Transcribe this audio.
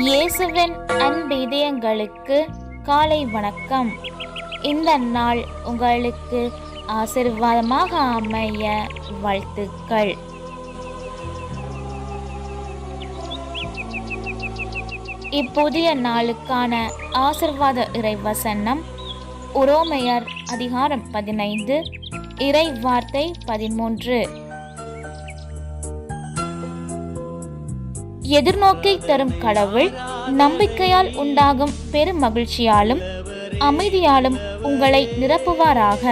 இயேசுவின் அன்பிதயங்களுக்கு காலை வணக்கம். இந்த நாள் உங்களுக்கு ஆசீர்வாதமாக அமைய வாழ்த்துக்கள். இப்புதிய நாளுக்கான ஆசீர்வாத இறைவசனம் உரோமையர் அதிகாரம் 15 இறை வார்த்தை 13. எதிர்நோக்கை தரும் கடவுள் நம்பிக்கையால் உண்டாகும் பெரும் மகிழ்ச்சியாலும் அமைதியாலும் உங்களை நிரப்புவாராக.